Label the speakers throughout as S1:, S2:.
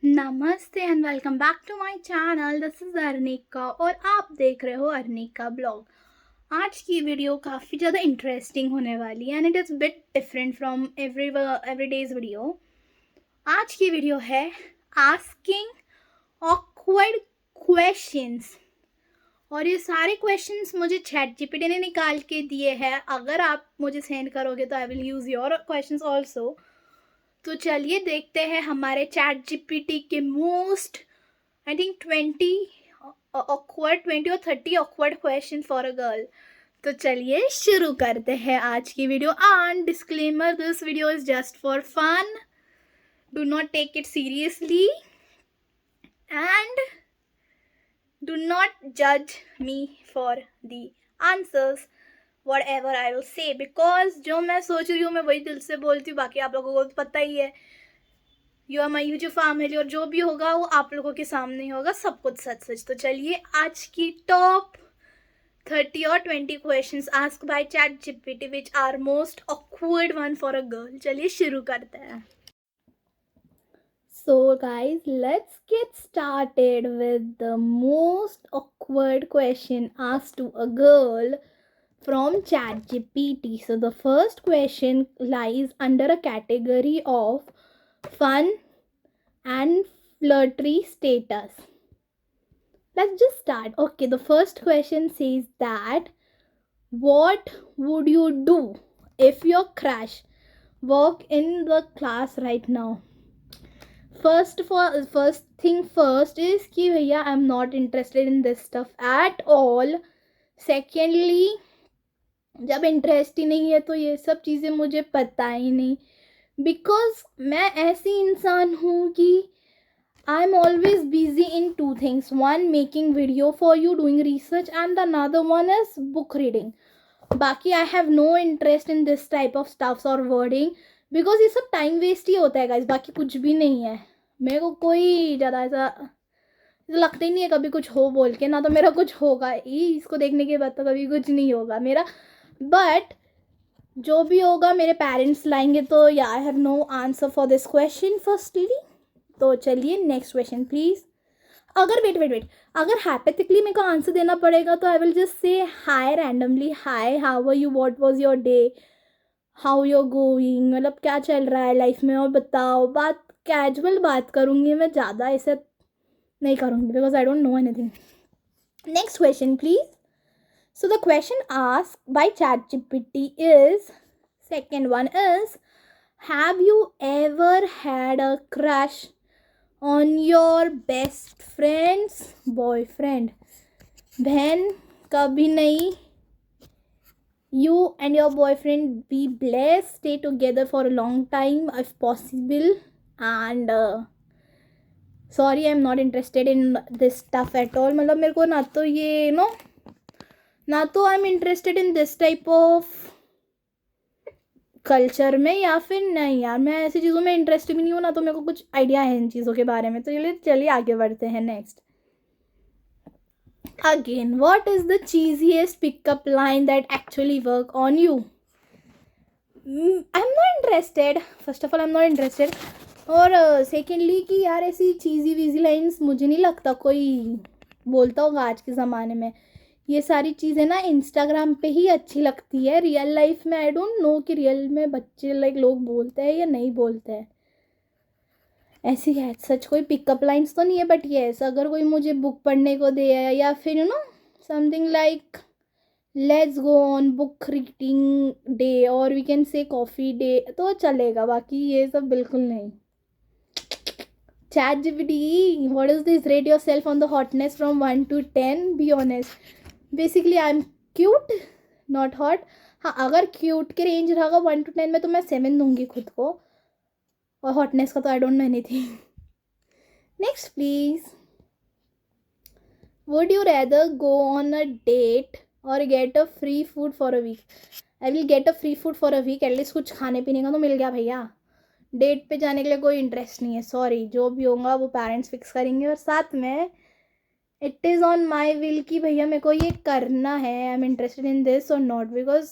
S1: नमस्ते and welcome back to my channel. This is Arnika और आप देख रहे हो अर्निका ब्लॉग। आज की वीडियो काफ़ी ज़्यादा इंटरेस्टिंग होने वाली है and it is bit different from every days video. आज की वीडियो है आस्किंग ऑकवर्ड क्वेश्चंस और ये सारे क्वेश्चंस मुझे चैट जीपीटी ने निकाल के दिए हैं। अगर आप मुझे सेंड करोगे तो I will use your questions also. तो चलिए देखते हैं हमारे चैट जीपीटी के मोस्ट आई थिंक 20 और 30 awkward question for a girl. तो चलिए शुरू करते हैं आज की video. And disclaimer, this video is just for fun, do not take it seriously and do not जज me for the answers whatever I will say, because जो मैं सोच रही हूँ मैं वही दिल से बोलती हूँ। बाकी आप लोगों को तो पता ही है, you are my YouTube family, और जो भी होगा वो आप लोगों के सामने ही होगा, सब कुछ सच सच। तो चलिए आज की टॉप 30 और 20 questions ask by ChatGPT which are most awkward one for a girl. चलिए शुरू करते हैं। So guys, let's get started with the most awkward question asked to a girl from ChatGPT. So the first question lies under a category of fun and flirty status. Let's just start. Okay, the first question says that what would you do if your crush walk in the class right now? First thing first is कि भैया आई am not interested in this stuff at all. Secondly, जब interest ही नहीं है तो ये सब चीज़ें मुझे पता ही नहीं, बिकॉज मैं ऐसी इंसान हूँ कि I am always busy in two things, one making video for you, doing research, and another one is book reading. बाकी I have no interest in this type of stuffs और वर्डिंग, बिकॉज ये सब time waste ही होता है guys, बाकी कुछ भी नहीं है। मेरे को कोई ज़्यादा ऐसा लगता ही नहीं है कभी कुछ हो बोल के, ना तो मेरा कुछ होगा ही, इसको देखने के बाद तो कभी कुछ नहीं होगा मेरा। बट जो भी होगा मेरे पेरेंट्स लाएंगे, तो या I have no answer for this question firstly. तो चलिए नेक्स्ट क्वेश्चन प्लीज। अगर वेट अगर हाइपोथेटिकली मेरे को आंसर देना पड़ेगा तो I will just say hi randomly, hi how are you, what was your day, how you are going, मतलब क्या चल रहा है लाइफ में और बताओ। बात कैजुअल बात करूँगी मैं, ज़्यादा ऐसे नहीं करूँगी because I don't know anything. Next question please. So the question asked by ChatGPT is, second one is, have you ever had a crush on your best friend's boyfriend? बहन कभी नहीं। You and your boyfriend be blessed, stay together for a long time if possible, and sorry I'm not interested in this stuff at all। मतलब मेरे को ना तो ये ना तो आई am interested in this type of culture में, या फिर नहीं यार मैं ऐसी चीज़ों में इंटरेस्ट भी नहीं हूँ, ना तो मेरे को कुछ आइडिया है इन चीज़ों के बारे में। तो चलिए आगे बढ़ते हैं। Next, again what is the cheesiest pickup line that actually work on you? I am not interested, first of all I am not interested, और सेकेंडली कि यार ऐसी चीज़ी वीजी लाइन्स मुझे नहीं लगता कोई बोलता होगा आज के ज़माने में। ये सारी चीज़ें ना इंस्टाग्राम पे ही अच्छी लगती है, रियल लाइफ में आई डोंट नो कि रियल में बच्चे लोग बोलते हैं या नहीं बोलते हैं। ऐसी है सच कोई पिकअप लाइन्स तो नहीं है, बट येस अगर कोई मुझे बुक पढ़ने को दे या फिर something like let's go on book reading day और we can say coffee day तो चलेगा, बाकी ये सब बिल्कुल नहीं। ChatGPT, what is this? Rate yourself on the hotness from 1 to 10. Be honest. Basically, I'm cute, not hot. हाँ, अगर क्यूट के रेंज रहेगा 1 to 10 में तो मैं 7 दूंगी खुद को, और हॉटनेस का तो I don't know anything. Next please. Would you rather go on a date और get a free food for a week? I will get a free food for a week, at least कुछ खाने पीने का तो मिल गया भैया। डेट पे जाने के लिए कोई इंटरेस्ट नहीं है, सॉरी, जो भी होगा वो पेरेंट्स फिक्स करेंगे, और साथ में it is on my will कि भैया मेरे को ये करना है, I am interested in this और not, because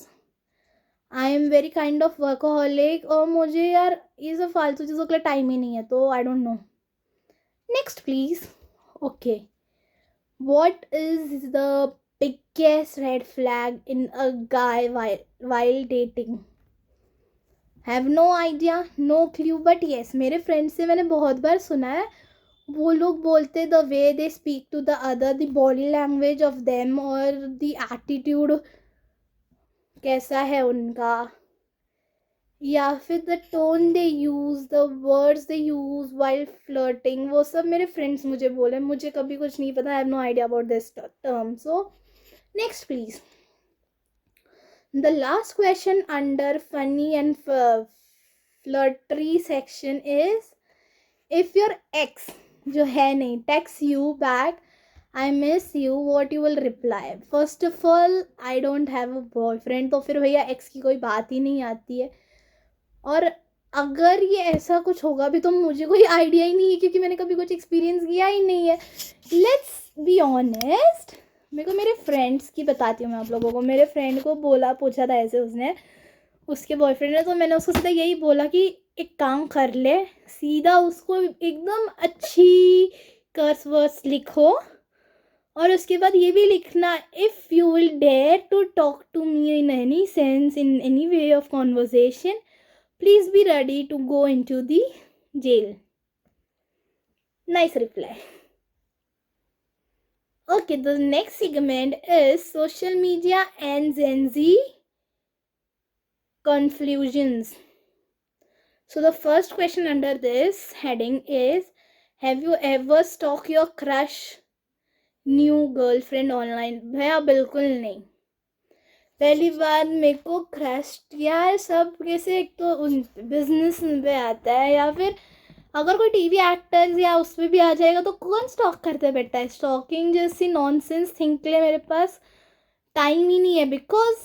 S1: I am very kind of workaholic और मुझे यार ये सब फालतू चीज़ों के लिए टाइम ही नहीं है, तो I don't no. Next please. Okay, what is the biggest red flag in a guy while dating? Have no idea, no clue, but yes मेरे फ्रेंड्स से मैंने बहुत बार सुना है. वो लोग बोलते the way they speak to the other, the body language of them और द एटीट्यूड कैसा है उनका, या फिर the tone they use, the words they use while flirting, वो सब मेरे फ्रेंड्स मुझे बोले. मुझे कभी कुछ नहीं पता. I have no idea about this term. So next please. The last question under funny and flirty section is, if your ex जो है नहीं text you back I miss you, what you will reply? First of all, I don't have a boyfriend, तो फिर भैया ex की कोई बात ही नहीं आती है. और अगर ये ऐसा कुछ होगा भी तो मुझे कोई आइडिया ही नहीं है, क्योंकि मैंने कभी कुछ एक्सपीरियंस किया ही नहीं है. Let's be honest. मेरे को मेरे फ्रेंड्स की बताती हूँ मैं आप लोगों को. मेरे फ्रेंड को पूछा था ऐसे उसने, उसके बॉयफ्रेंड ने, तो मैंने उसको सीधा यही बोला कि एक काम कर ले, सीधा उसको एकदम अच्छी कर्स वर्ड्स लिखो और उसके बाद ये भी लिखना, if you will dare to talk to me in any sense, in any way of conversation, please be ready to go in to the jail. Nice reply. Okay, the next segment is social media and Gen Z confusions. So the first question under this heading is, have you ever stalked your crush new girlfriend online? भैया बिल्कुल नहीं. पहली बात, मेरे को crush यार सब कैसे, एक तो बिजनेस पे आता है या फिर अगर कोई टीवी एक्टर्स या उस पर भी आ जाएगा तो कौन स्टॉक करते बैठा है. स्टॉकिंग जैसी नॉनसेंस थिंक के लिए मेरे पास टाइम ही नहीं है. बिकॉज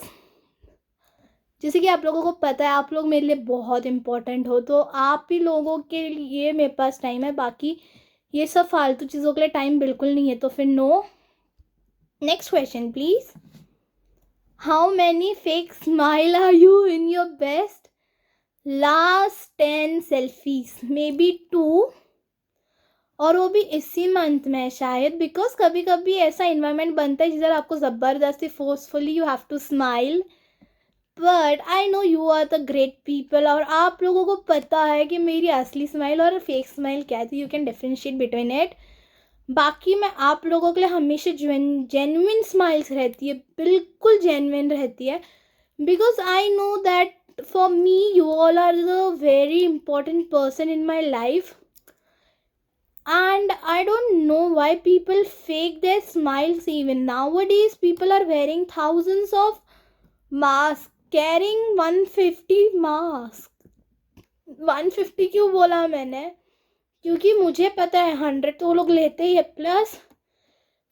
S1: जैसे कि आप लोगों को पता है, आप लोग मेरे लिए बहुत इम्पोर्टेंट हो, तो आप ही लोगों के लिए मेरे पास टाइम है. बाकी ये सब फालतू चीज़ों के लिए टाइम बिल्कुल नहीं है, तो फिर no. Next question please. How many fake smile are you in your best last 10 selfies? Maybe 2, और वो भी इसी मंथ में शायद. बिकॉज कभी कभी ऐसा इन्वायरमेंट बनता है जिधर आपको ज़बरदस्ती forcefully you have to smile. But I know you are the great people, और आप लोगों को पता है कि मेरी असली स्माइल और फेक स्माइल क्या है, तो you can differentiate between it. बाकी मैं आप लोगों के लिए हमेशा जेन्युइन स्माइल्स रहती है, बिल्कुल जेन्युइन रहती है. Because I know that for me you all are the very important person in my life, and I don't know why people fake their smiles. Even nowadays people are wearing thousands of masks, carrying 150 masks. 150 क्यों बोला मैंने? क्योंकि मुझे पता है 100 तो वो लोग लेते ही है, प्लस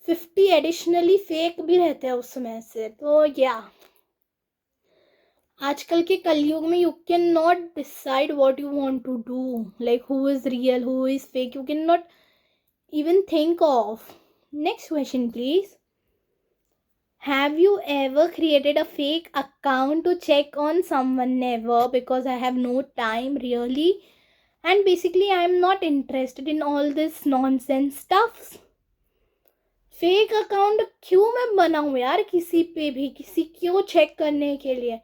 S1: 50 एडिशनली फेक भी रहते हैं उसमें से. तो या आजकल के कलयुग में you can not decide what you want to do, like who is real who is fake, you can not even think of. Next question please. Have you ever created a fake account to check on someone? Never, because I have no time really, and basically I am not interested in all this nonsense stuff. Fake account क्यों मैं बनाऊँ यार किसी पे भी, किसी क्यों check करने के लिए?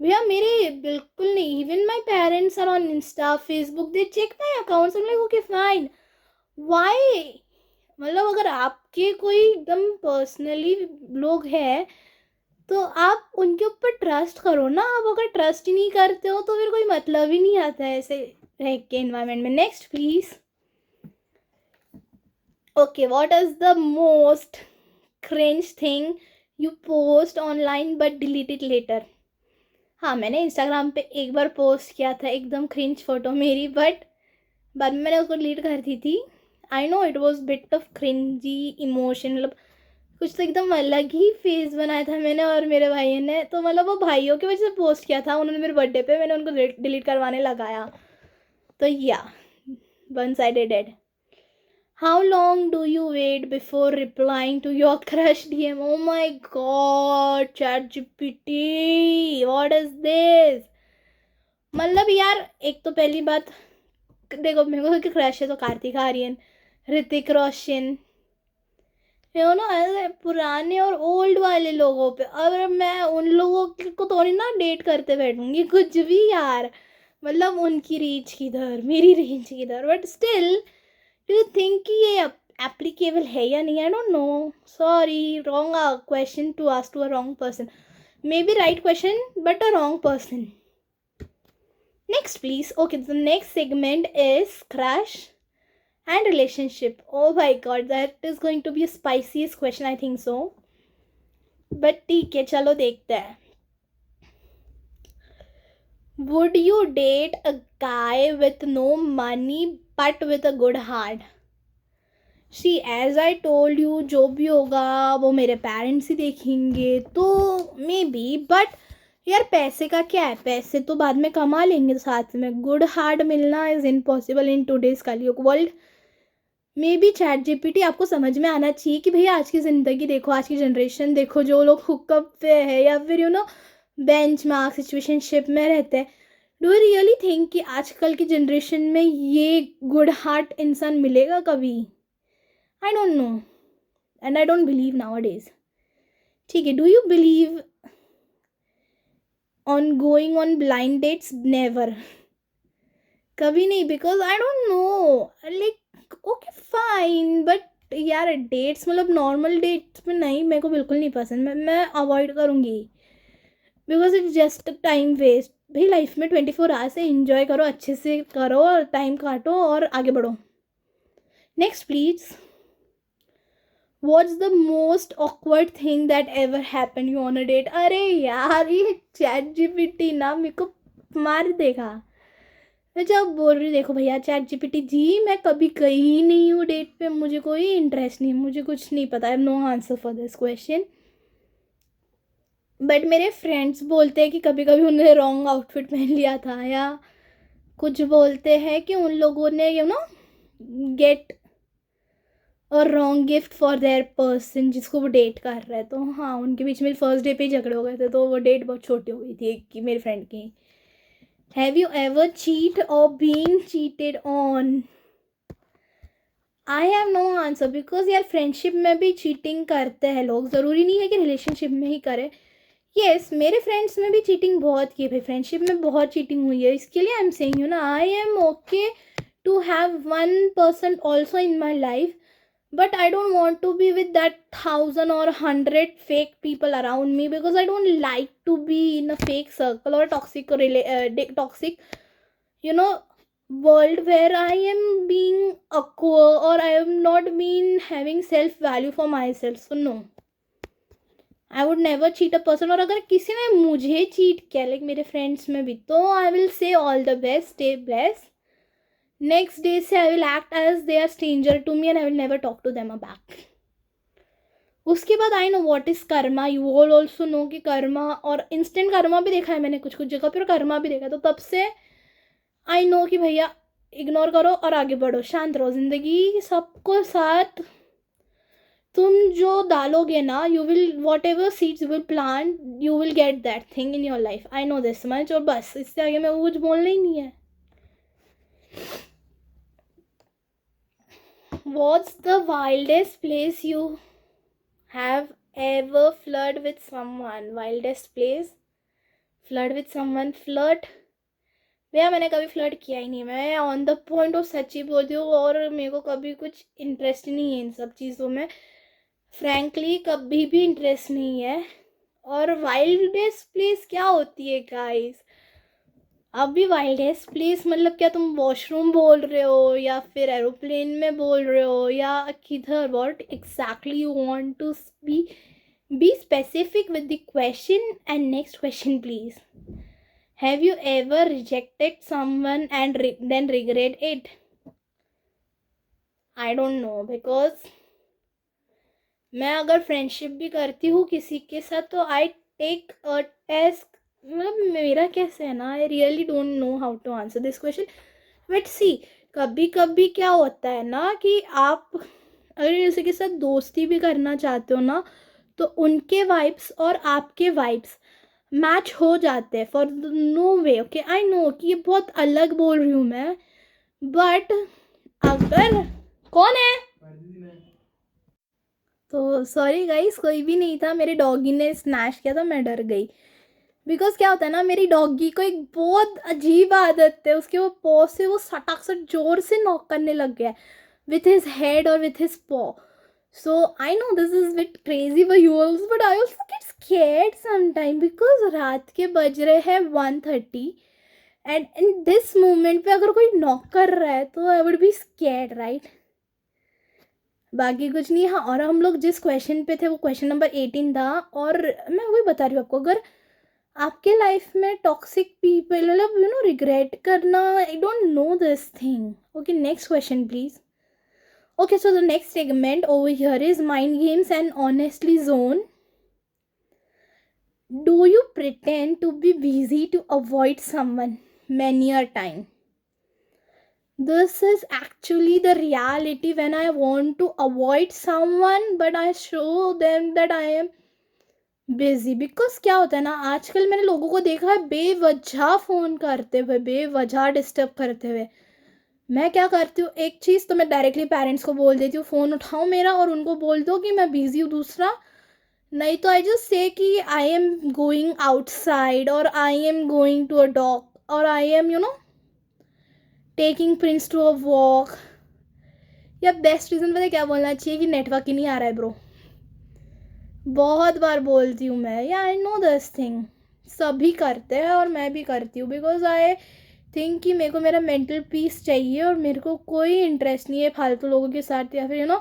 S1: भैया मेरे बिल्कुल नहीं. Even my parents are on insta Facebook, they check my accounts. I am like okay fine, why? मतलब अगर आपके कोई एकदम पर्सनली लोग हैं तो आप उनके ऊपर ट्रस्ट करो ना. आप अगर ट्रस्ट ही नहीं करते हो तो फिर कोई मतलब ही नहीं आता है ऐसे रह के एनवायरनमेंट में. Next please. Okay, what is the most cringe thing you post online but delete it later? हाँ, मैंने इंस्टाग्राम पे एक बार पोस्ट किया था एकदम क्रिंज फोटो मेरी, बट बाद में मैंने उसको डिलीट कर दी थी. I know it was bit of cringy emotion, मतलब कुछ तो एकदम अलग ही फेस बनाया था मैंने और मेरे भाई ने. तो मतलब वो भाइयों की वजह से पोस्ट किया था, उन्होंने मेरे बर्थडे पे, मैंने उनको डिलीट करवाने लगाया. तो या once I did it. How long do you wait before replying to your crush DM? Oh my God, ChatGPT, what is this? मतलब यार एक तो पहली बात देखो, मेरे को क्रश है तो कार्तिक आर्यन, ऋतिक रोशन, यू नो, पुराने और ओल्ड वाले लोगों पे। और मैं उन लोगों को थोड़ी ना डेट करते बैठूंगी कुछ भी यार, मतलब उनकी रीच किधर मेरी रीच किधर, but still do you think कि ये एप्लीकेबल है या नहीं? I don't know, sorry, wrong question to ask to a wrong person, may be right question but a wrong person. Next please. Okay, the next segment is crush and relationship. Oh my god, that is going to be a spiciest question, I think so, but ठीक है, चलो देखते हैं। Would you date a guy with no money but with a good heart? See, as I told you, जो भी होगा वो मेरे पेरेंट्स ही देखेंगे, तो मे बी, बट यार पैसे का क्या है, पैसे तो बाद में कमा लेंगे साथ में, गुड हार्ट मिलना इज इम्पॉसिबल इन टूडेज कलयुग world. May be chat GPT आपको समझ में आना चाहिए कि भैया आज की ज़िंदगी देखो, आज की जनरेशन देखो, जो लोग हुकअप पे है या फिर you know bench mark situationship में रहते हैं, डू यू रियली थिंक कि आजकल की जनरेशन में ये गुड हार्ट इंसान मिलेगा कभी? I don't know and I don't believe nowadays. ठीक है, do you believe on going on blind dates? Never, कभी नहीं, because I don't know, like okay fine, but यार डेट्स मतलब नॉर्मल डेट्स में नहीं, मेरे को बिल्कुल नहीं पसंद, मैं अवॉइड करूँगी, because it's just time waste. भाई लाइफ में 24 आवर्स से इंजॉय करो, अच्छे से करो, टाइम काटो और आगे बढ़ो। Next please. What's the most awkward thing that ever happen you on a date? अरे यार ये चैट जीपीटी ना मेरे को मार देगा। मैं जब बोल रही हूँ, देखो भैया चैट जीपीटी जी, मैं कभी गई नहीं हूँ डेट पे, मुझे कोई इंटरेस्ट नहीं, मुझे कुछ नहीं पता, I have no answer for this question. But मेरे फ्रेंड्स बोलते हैं कि कभी कभी उन्होंने रॉन्ग आउटफिट पहन लिया था, या कुछ बोलते हैं कि उन लोगों ने यू नो गेट और wrong gift for their person जिसको वो डेट कर रहे हैं। तो हाँ, उनके बीच में फर्स्ट डे पे ही झगड़े हो गए थे, तो वो डेट बहुत छोटी हो गई थी एक की, मेरी फ्रेंड की। हैव यू एवर चीट और been cheated on? I have no answer, because यार फ्रेंडशिप में भी चीटिंग करते हैं लोग, ज़रूरी नहीं है कि रिलेशनशिप में ही करें। येस, मेरे फ्रेंड्स में भी चीटिंग बहुत की है भाई, फ्रेंडशिप में बहुत चीटिंग हुई है, इसके लिए आई एम सेइंग यू ना, I am okay to have 1% also in my life, but I don't want to be with that 1,000 or 100 fake people around me, because I don't like to be in a fake circle or toxic toxic you know world where I am being awkward or I am not being having self value for myself. So no, I would never cheat a person. और अगर किसी ने मुझे cheat किया like मेरे friends में भी, तो I will say all the best, stay blessed. Next day से I will act as they are stranger to me and I will never talk to them back. उसके बाद I know what is karma, you all also know कि karma, और instant Karma भी देखा है मैंने कुछ कुछ जगह पर, कर्मा भी देखा है, तो तब से आई नो कि भैया इग्नोर करो और आगे बढ़ो, शांत रहो, जिंदगी सबको साथ तुम जो डालोगे ना, you will what ever seeds you will plant, you will get that thing in your life. I know this much, और बस इससे आगे मेरे को कुछ बोलना ही नहीं है। What's the wildest place you have ever flirt with someone? Wildest place? Flirt with someone? Flirt? भैया मैंने कभी फ्लर्ट किया ही नहीं, मैं ऑन द पॉइंट ऑफ सच्ची बोलती हूँ, और मेरे को कभी कुछ इंटरेस्ट नहीं है इन सब चीज़ों में, फ्रैंकली कभी भी इंटरेस्ट नहीं है। और वाइल्डेस्ट प्लेस क्या होती है गाइस? अभी वाइल्डेस्ट प्लेस मतलब क्या तुम वॉशरूम बोल रहे हो, या फिर एरोप्लेन में बोल रहे हो, या किधर? What exactly you want to be specific with the question. And next question please. Have you ever rejected someone and then regret it? I don't know, because मैं अगर फ्रेंडशिप भी करती हूँ किसी के साथ, तो आई टेक अ टेस्ट, मतलब मेरा कैसे है ना, I really don't know how to answer this question. But see, कभी कभी क्या होता है ना कि आप अगर किसी के साथ दोस्ती भी करना चाहते हो ना, तो उनके वाइब्स और आपके वाइब्स मैच हो जाते हैं for no way. Okay, I know कि ये बहुत अलग बोल रही हूँ मैं, बट अगर कौन है? तो सॉरी गाइस, कोई भी नहीं था, मेरे डॉगी ने स्नैच किया था, मैं डर गई। बिकॉज क्या होता है ना, मेरी डॉगी को एक बहुत अजीब आदत है, उसके वो पॉ से वो सटाक से जोर से नॉक करने लग गया है विथ हिज हेड और विथ हिज पॉ. So I know this is a bit crazy for you also, but I also get scared sometime because रात के बज रहे हैं 1:30 and in this moment पे अगर कोई नॉक कर रहा है तो I would be scared, right? बाकी कुछ नहीं. हाँ, और हम लोग जिस क्वेश्चन पे थे वो क्वेश्चन नंबर 18 था, और मैं वही बता रही हूँ आपको, अगर आपके लाइफ में टॉक्सिक पीपल, मतलब यू नो रिग्रेट करना, आई don't no this thing. Okay, next question please. Okay, so the next segment over here is mind games and honestly zone. Do you pretend to be busy to avoid someone many a time? This is actually the reality when I want to avoid someone, but I show them that I am busy. Because क्या होता है ना, आजकल मैंने लोगों को देखा है बेवजह फ़ोन करते हुए, बेवजह डिस्टर्ब करते हुए. मैं क्या करती हूँ, एक चीज़ तो मैं डायरेक्टली पेरेंट्स को बोल देती हूँ, फ़ोन उठाओ मेरा और उनको बोल दो कि मैं बिज़ी हूँ. दूसरा, नहीं तो आई जस्ट से कि आई एम गोइंग आउटसाइड, और I am going to a dog, और I am you know taking Prince to a walk. या बेस्ट रीज़न पता है क्या बोलना चाहिए, कि नेटवर्क ही नहीं आ रहा है ब्रो. बहुत बार बोलती हूँ मैं, या आई नो दिस थिंग, सभी करते हैं और मैं भी करती हूँ. बिकॉज आई थिंक कि मेरे को मेरा मेंटल पीस चाहिए, और मेरे को कोई इंटरेस्ट नहीं है फालतू लोगों के साथ, या फिर यू नो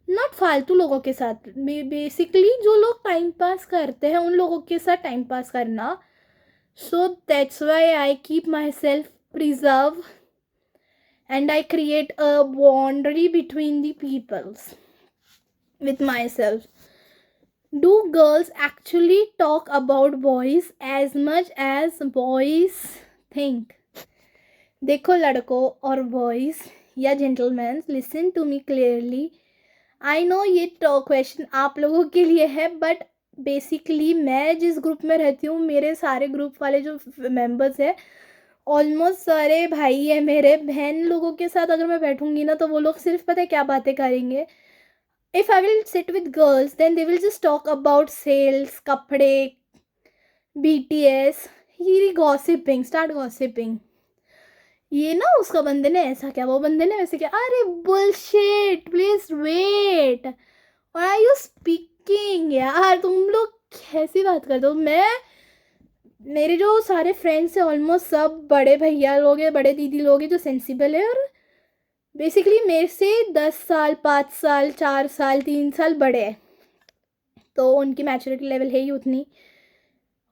S1: नॉट फालतू लोगों के साथ, बेसिकली जो लोग टाइम पास करते हैं उन लोगों के साथ टाइम पास करना. So that's why I keep my self preserve and I create a boundary between the peoples with myself. Do girls actually talk about boys as much as boys think? देखो लड़कों और boys या gentleman, listen to me clearly. I know ये question आप लोगों के लिए है, बट बेसिकली मैं जिस ग्रुप में रहती हूँ, मेरे सारे ग्रुप वाले जो मेंबर्स हैं ऑलमोस्ट सारे भाई हैं मेरे. बहन लोगों के साथ अगर मैं बैठूँगी ना, तो वो लोग सिर्फ पता है क्या बातें करेंगे. If I will sit with girls, then they will just talk about sales, कपड़े, BTS, ही gossiping, start gossiping. ये ना उसका बंदे ने ऐसा क्या, वो बंदे ने वैसे क्या. अरे bullshit, please wait. Why are you speaking यार, तुम लोग कैसी बात करते हो. मेरे जो सारे फ्रेंड्स हैं ऑलमोस्ट सब बड़े भैया लोग हैं, बड़े दीदी लोग हैं जो सेंसिबल है, और बेसिकली मेरे से 10 साल, 5 साल, 4 साल, 3 साल बड़े हैं, तो उनकी मैच्योरिटी लेवल है ही उतनी.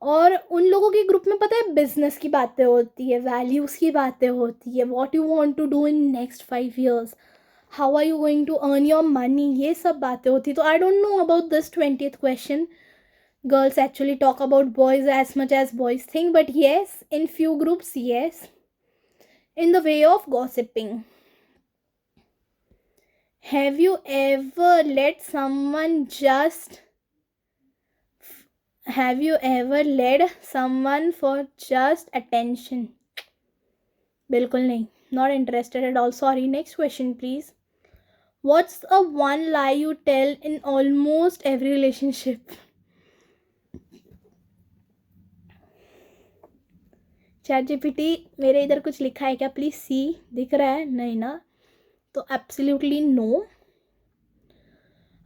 S1: और उन लोगों के ग्रुप में पता है बिजनेस की बातें होती है, वैल्यूज़ की बातें होती है, what you want to do in next 5 years, how are you going to earn your money, ये सब बातें होती. तो I don't know about this 20th question, girls actually talk about boys as much as boys think, but yes, in few groups, yes, in the way of gossiping. Have you ever led someone for just attention? बिल्कुल नहीं. Not interested at all. Sorry. Next question, please. What's a one lie you tell in almost every relationship? ChatGPT, मेरे इधर कुछ लिखा है क्या? Please see. दिख रहा है? नहीं ना. तो absolutely no.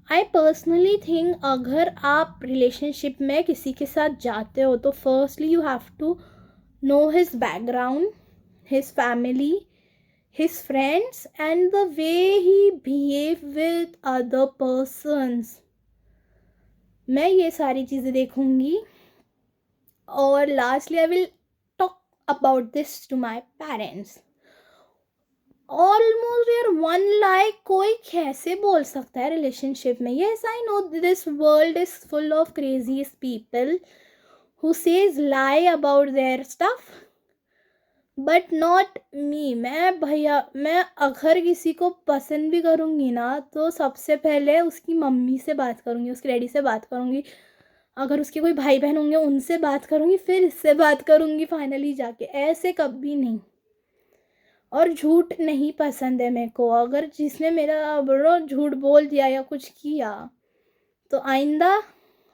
S1: I personally think अगर आप रिलेशनशिप में किसी के साथ जाते हो, तो firstly you have to know his background, his family, his friends, and the way he behave with other persons. मैं ये सारी चीज़ें देखूँगी. और lastly I will talk about this to my parents. Almost यार, वन लाइक कोई कैसे बोल सकता है रिलेशनशिप में. Yes, I know this world is full of craziest people who says lie about their stuff, but not me. मैं अगर किसी को पसंद भी करूँगी ना, तो सबसे पहले उसकी मम्मी से बात करूँगी, उसकी डैडी से बात करूँगी, अगर उसके कोई भाई बहन होंगे उनसे बात करूँगी, फिर इससे बात करूँगी फाइनली जाके. ऐसे कभी नहीं. और झूठ नहीं पसंद है मेरे को। अगर जिसने मेरा बड़ो झूठ बोल दिया या कुछ किया तो आइंदा,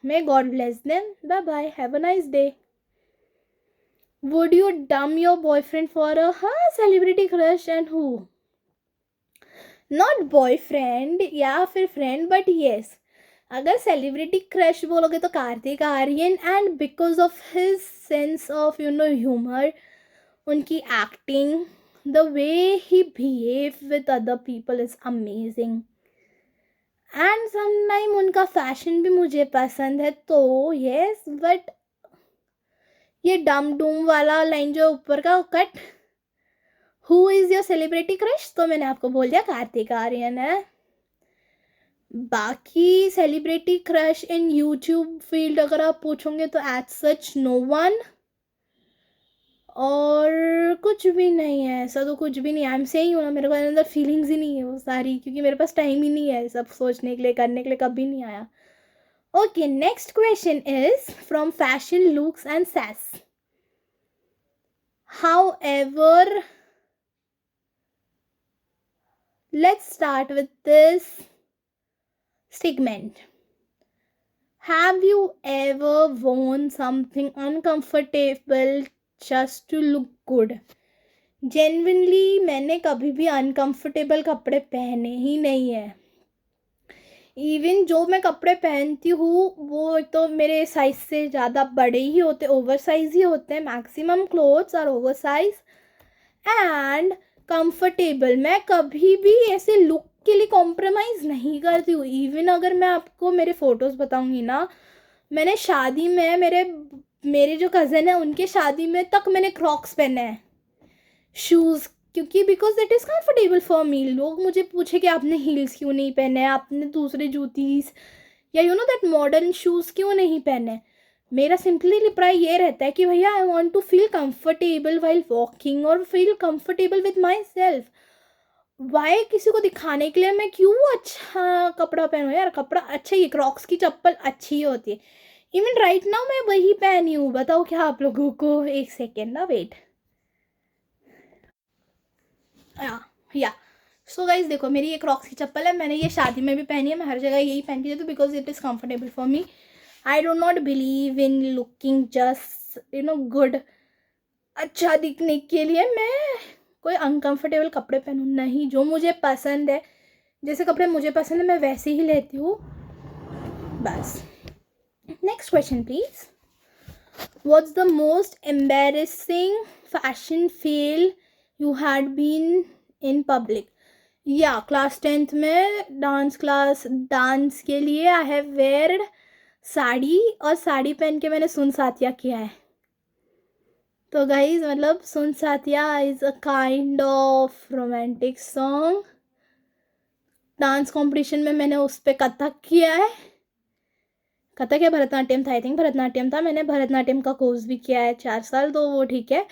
S1: may God bless them. Bye bye. Have a nice day. Would you dump your boyfriend for a celebrity crush and who? Not boyfriend या फिर friend, but yes. अगर सेलिब्रिटी क्रश बोलोगे तो Kartik Aaryan, and because of his sense of humour, उनकी acting, the way he behave with other people is amazing, and sometime उनका fashion भी मुझे पसंद है। तो येस, बट ये डम डूम वाला लाइन जो ऊपर का cut, who is your celebrity crush, तो मैंने आपको बोल दिया कार्तिक आर्यन है। बाकी सेलिब्रिटी क्रश इन यूट्यूब फील्ड अगर आप पूछोगे तो एज सच नो वन, और कुछ भी नहीं है ऐसा, तो कुछ भी नहीं। आई एम सेइंग ना, मेरे पास अंदर फीलिंग्स ही नहीं है वो सारी, क्योंकि मेरे पास टाइम ही नहीं है सब सोचने के लिए, करने के लिए कभी नहीं आया। Okay, next question is from fashion looks and sass. However, let's start with this segment. Have you ever worn something uncomfortable just to look good? Genuinely मैंने कभी भी uncomfortable कपड़े पहने ही नहीं है। इवन जो मैं कपड़े पहनती हूँ वो तो मेरे साइज से ज़्यादा बड़े ही होते, ओवर साइज ही होते हैं। Maximum clothes are over size and comfortable. मैं कभी भी ऐसे लुक के लिए कॉम्प्रोमाइज़ नहीं करती हूँ। इवन अगर मैं आपको मेरे फ़ोटोज़ बताऊँगी ना, मैंने शादी में मेरे जो कज़न है उनके शादी में तक मैंने क्रॉक्स पहने हैं, शूज़, क्योंकि because it is comfortable for me. लोग मुझे पूछे कि आपने हील्स क्यों नहीं पहने, आपने दूसरे जूतीस या दैट मॉडर्न शूज़ क्यों नहीं पहने। मेरा सिंपली रिप्लाई ये रहता है कि भैया I want to feel comfortable while walking और feel comfortable with my self. Why किसी को दिखाने के लिए मैं क्यों अच्छा कपड़ा पहनूँ यार। कपड़ा अच्छा ही, क्रॉक्स की चप्पल अच्छी होती है। इवन राइट नाउ मैं वही पहनी हूँ। बताओ क्या आप लोगों को, एक सेकेंड ना, वेट। या सो गाइज देखो, मेरी ये क्रॉक्स की चप्पल है, मैंने ये शादी में भी पहनी है, मैं हर जगह यही पहन के जाती हूँ because it is comfortable for me. I do not believe in looking just good, अच्छा दिखने के लिए मैं कोई अनकंफर्टेबल कपड़े पहनूँ नहीं। जो मुझे पसंद है, जैसे कपड़े मुझे पसंद है मैं वैसे ही लेती हूँ बस। Next question please. What's the most embarrassing fashion fail you had been in public? या क्लास 10th में डांस के लिए आई हैव वेयर्ड साड़ी, और साड़ी पहन के मैंने सुन साथिया किया है। तो गाइज मतलब Sun Saathiya is a kind of romantic song. Dance competition में मैंने उस पर कथक किया है। कथक या भरतनाट्यम था, आई थिंक भरतनाट्यम था। मैंने भरतनाट्यम का कोर्स भी किया है 4 साल, तो वो ठीक है।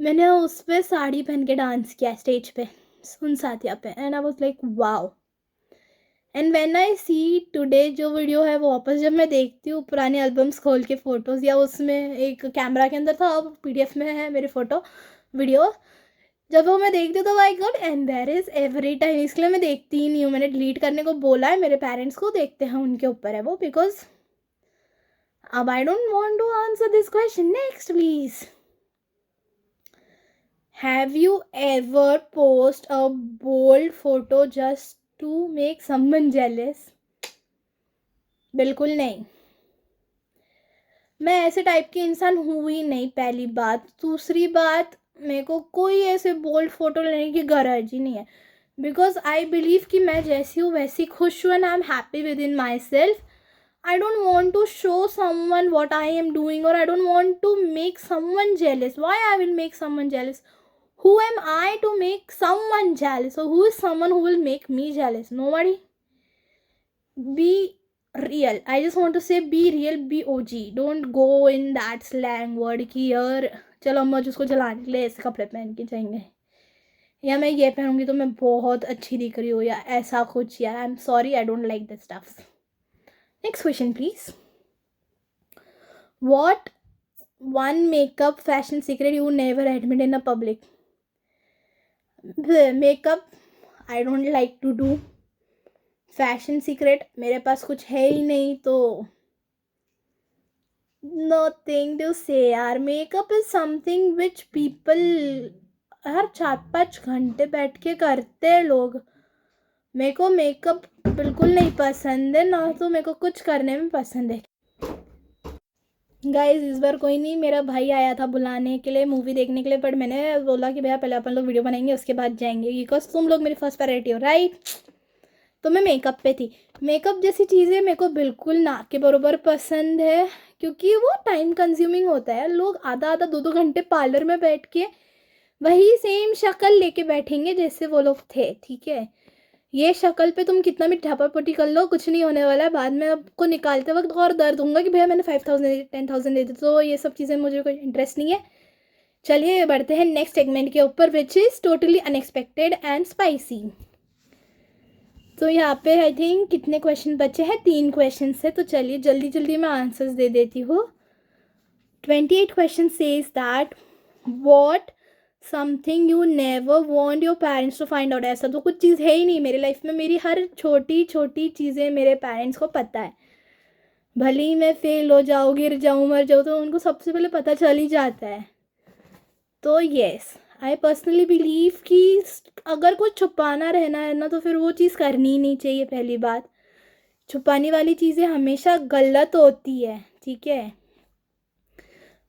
S1: मैंने उस पर साड़ी पहन के डांस किया स्टेज पे, सुन साथिया पे, and I was like wow. And when I see today जो वीडियो है, वो वापस जब मैं देखती हूँ पुराने एल्बम्स खोल के फ़ोटोज़, या उसमें एक कैमरा के अंदर था, अब PDF में है मेरी फ़ोटो वीडियो, जब वो मैं देखती हूँ तो my God embarrass every time. इसलिए मैं देखती ही नहीं हूँ। मैंने डिलीट करने को बोला है, मेरे पेरेंट्स को देखते हैं, उनके ऊपर है वो, बिकॉज अब I don't want to answer this question. Next please. Have you ever post a bold photo just to make someone jealous? बिल्कुल नहीं, मैं ऐसे टाइप की इंसान हूँ ही नहीं, पहली बात। दूसरी बात, मेरे को कोई ऐसे बोल्ड फोटो लेने की गरज ही नहीं है, बिकॉज आई बिलीव कि मैं जैसी हूँ वैसी खुश हूँ, and I am happy with in my self. I don't want to show someone what I am doing, or I don't want to make someone jealous. Why I will make someone jealous? Who am I to make someone jealous? Or who is someone who will make me jealous? Nobody. Be real. I just want to say be real, be OG. Don't go in that slang word कि यार चलो अम्मा जिसको जलाने के लिए ऐसे कपड़े पहन के जाएंगे, या मैं ये पहनूंगी तो मैं बहुत अच्छी दिख रही हूँ, या ऐसा कुछ। यार I am sorry, I don't like this stuffs. Next question, please. What one makeup fashion secret you never admit in a public? Makeup I don't like to do. Fashion secret मेरे पास कुछ है ही नहीं, तो नथिंग टू से यार. Makeup is something which people हर 4-5 घंटे बैठ के करते हैं लोग. मेरे को मेकअप बिल्कुल नहीं पसंद है, ना तो मेरे को कुछ करने में पसंद है. गाइज इस बार कोई नहीं, मेरा भाई आया था बुलाने के लिए मूवी देखने के लिए, बट मैंने बोला कि भैया पहले अपन लोग वीडियो बनाएंगे उसके बाद जाएंगे, बिकॉज तुम लोग मेरी फर्स्ट प्रायोरिटी हो, राइट. तो मैं मेकअप पे थी. मेकअप जैसी चीज़ें मेरे को बिल्कुल ना के बराबर पसंद है, क्योंकि वो टाइम कंज्यूमिंग होता है. लोग आधा आधा 2-2 घंटे पार्लर में बैठ के वही सेम शक्ल लेके बैठेंगे जैसे वो लोग थे. ठीक है, ये शक्ल पे तुम कितना भी ठापापट्टी कर लो कुछ नहीं होने वाला है. बाद में आपको निकालते वक्त और दर्द होगा कि भैया मैंने 5,000 10,000 दे दी. तो ये सब चीज़ें मुझे कोई इंटरेस्ट नहीं है. चलिए बढ़ते हैं नेक्स्ट सेगमेंट के ऊपर, which is totally unexpected and spicy. तो यहाँ पे आई थिंक कितने क्वेश्चन बचे हैं, 3 क्वेश्चन है. तो चलिए जल्दी जल्दी मैं आंसर्स दे देती हूँ. 28 question says that what something you never want your parents to find out. ऐसा तो कुछ चीज़ है ही नहीं मेरी लाइफ में. मेरी हर छोटी छोटी चीज़ें मेरे पेरेंट्स को पता है. भले ही मैं फेल हो जाऊँ, गिर जाऊँ, मर जाऊँ, तो उनको सबसे पहले पता चल ही जाता है. तो येस, आई पर्सनली बिलीव कि अगर कुछ छुपाना रहना है ना, तो फिर वो चीज़ करनी ही नहीं चाहिए. पहली बात, छुपाने वाली चीज़ें हमेशा गलत होती है. ठीक है,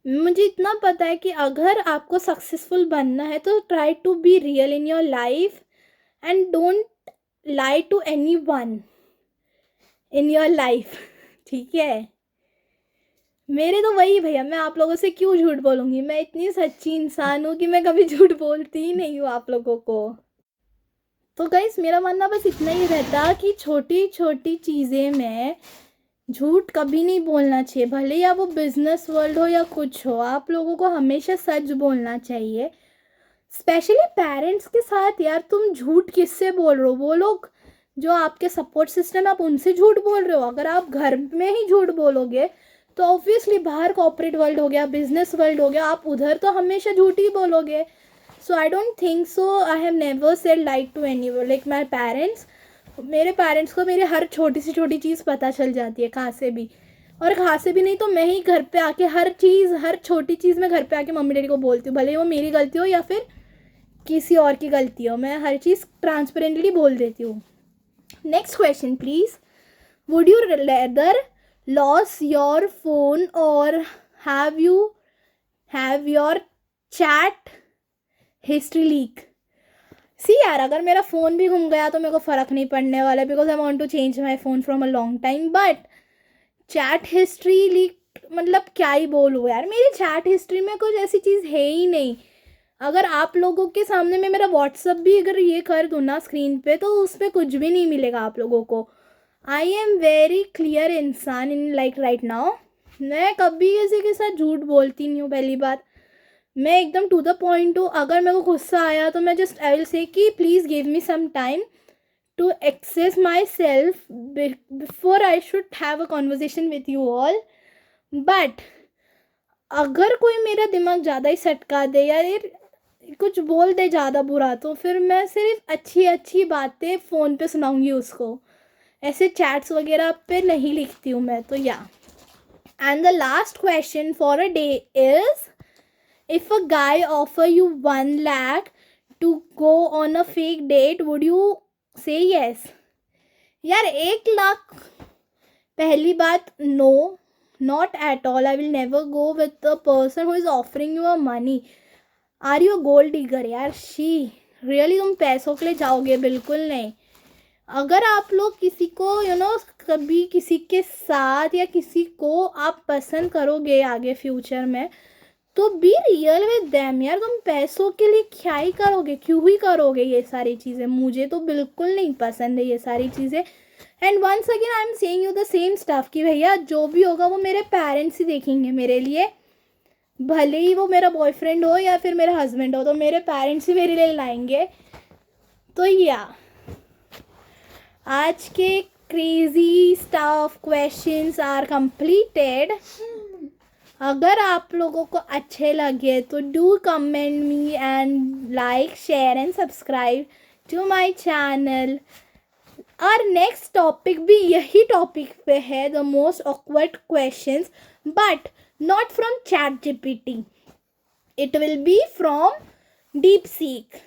S1: मुझे इतना पता है कि अगर आपको सक्सेसफुल बनना है तो try to be real in your life and don't lie to anyone in your life. ठीक है, मेरे तो वही भैया, मैं आप लोगों से क्यों झूठ बोलूँगी. मैं इतनी सच्ची इंसान हूँ कि मैं कभी झूठ बोलती ही नहीं हूँ आप लोगों को. तो गाइस मेरा मानना बस इतना ही रहता कि छोटी छोटी चीज़ें में झूठ कभी नहीं बोलना चाहिए. भले या वो बिजनेस वर्ल्ड हो या कुछ हो, आप लोगों को हमेशा सच बोलना चाहिए. स्पेशली पेरेंट्स के साथ यार, तुम झूठ किससे बोल रहे हो. वो लोग जो आपके सपोर्ट सिस्टम है, आप उनसे झूठ बोल रहे हो. अगर आप घर में ही झूठ बोलोगे तो ऑब्वियसली बाहर कॉर्पोरेट वर्ल्ड हो गया, बिजनेस वर्ल्ड हो गया, आप उधर तो हमेशा झूठ ही बोलोगे. So I don't think so. I have never said like to anyone. Like my parents, मेरे पेरेंट्स को मेरी हर छोटी सी छोटी चीज़ पता चल जाती है, कहाँ से भी. और कहाँ से भी नहीं तो मैं ही घर पे आके हर चीज़, हर छोटी चीज़ में घर पे आके मम्मी डैडी को बोलती हूँ. भले ही वो मेरी गलती हो या फिर किसी और की गलती हो, मैं हर चीज़ ट्रांसपेरेंटली बोल देती हूँ. Next question please. Would you rather loss your phone और have your chat history leak. See यार, अगर मेरा फ़ोन भी घूम गया तो मेरे को फ़र्क नहीं पड़ने वाला, because I want to change my phone from a long time. But chat history leak मतलब क्या ही बोलूँ यार. मेरी चैट हिस्ट्री में कुछ ऐसी चीज़ है ही नहीं. अगर आप लोगों के सामने मैं मेरा व्हाट्सअप भी अगर ये कर दूँ ना स्क्रीन पे, तो उस पर कुछ भी नहीं मिलेगा आप लोगों को. आई एम वेरी क्लियर इंसान इन लाइक राइट नाउ. मैं कभी किसी के साथ झूठ बोलती नहीं हूँ. पहली बात, मैं एकदम टू द पॉइंट हूँ. अगर मेरे को गुस्सा आया तो मैं जस्ट आई विल से कि please give me some time to access my self before I should have a conversation with you all. But अगर कोई मेरा दिमाग ज़्यादा ही सटका दे या ये कुछ बोल दे ज़्यादा बुरा, तो फिर मैं सिर्फ अच्छी अच्छी बातें फ़ोन पे सुनाऊंगी उसको. ऐसे चैट्स वगैरह पे नहीं लिखती हूँ मैं. तो या, and the last question for a day is, if a guy offer you 1 lakh to go on a fake date, would you say yes? यार 1 लाख, पहली बात no, not at all. I will never go with a person who is offering you a money. Are you a gold digger यार? She really, तुम पैसों के लिए जाओगे? बिल्कुल नहीं. अगर आप लोग किसी को कभी किसी के साथ या किसी को आप पसंद करोगे आगे फ्यूचर में, तो बी रियल विद देम यार. तुम पैसों के लिए क्या ही करोगे, क्यों ही करोगे ये सारी चीज़ें. मुझे तो बिल्कुल नहीं पसंद है ये सारी चीज़ें. And once again I am saying you the same stuff कि भैया जो भी होगा वो मेरे पेरेंट्स ही देखेंगे मेरे लिए. भले ही वो मेरा बॉयफ्रेंड हो या फिर मेरा हस्बैंड हो, तो मेरे पेरेंट्स ही मेरे लिए लाएंगे. तो या, आज के crazy stuff questions are completed. अगर आप लोगों को अच्छे लगे तो do comment me and like share and subscribe to my channel. और नेक्स्ट टॉपिक भी यही टॉपिक पे है, the most awkward questions, but not from ChatGPT, it will be from DeepSeek.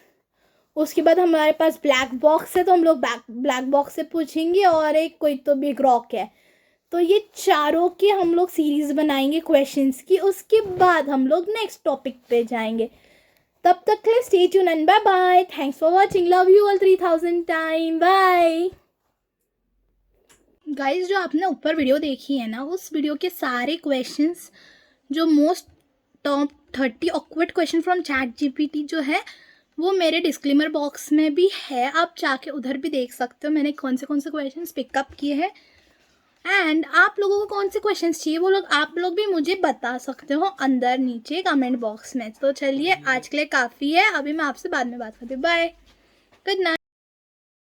S1: उसके बाद हमारे पास ब्लैक बॉक्स है, तो हम लोग ब्लैक बॉक्स से पूछेंगे, और एक कोई तो बिग रॉक है। तो ये चारों की हम लोग सीरीज बनाएंगे क्वेश्चंस की। उसके बाद हम लोग नेक्स्ट टॉपिक पे जाएंगे। तब तक के लिए stay tuned and bye bye. Thanks for watching, love you all 3000 time, bye. Guys, जो आपने ऊपर वीडियो देखी है ना, उस वीडियो के सारे क्वेश्चंस, जो most top 30 awkward question from chat GPT जो है, वो मेरे डिस्क्लेमर बॉक्स में भी है। आप जाके उधर भी देख सकते हो मैंने कौन से क्वेश्चंस पिकअप किए हैं। एंड आप लोगों को कौन से क्वेश्चंस चाहिए वो लोग आप लोग भी मुझे बता सकते हो अंदर नीचे कमेंट बॉक्स में। तो चलिए, आज के लिए काफ़ी है, अभी मैं आपसे बाद में बात करती हूँ। Bye, good night.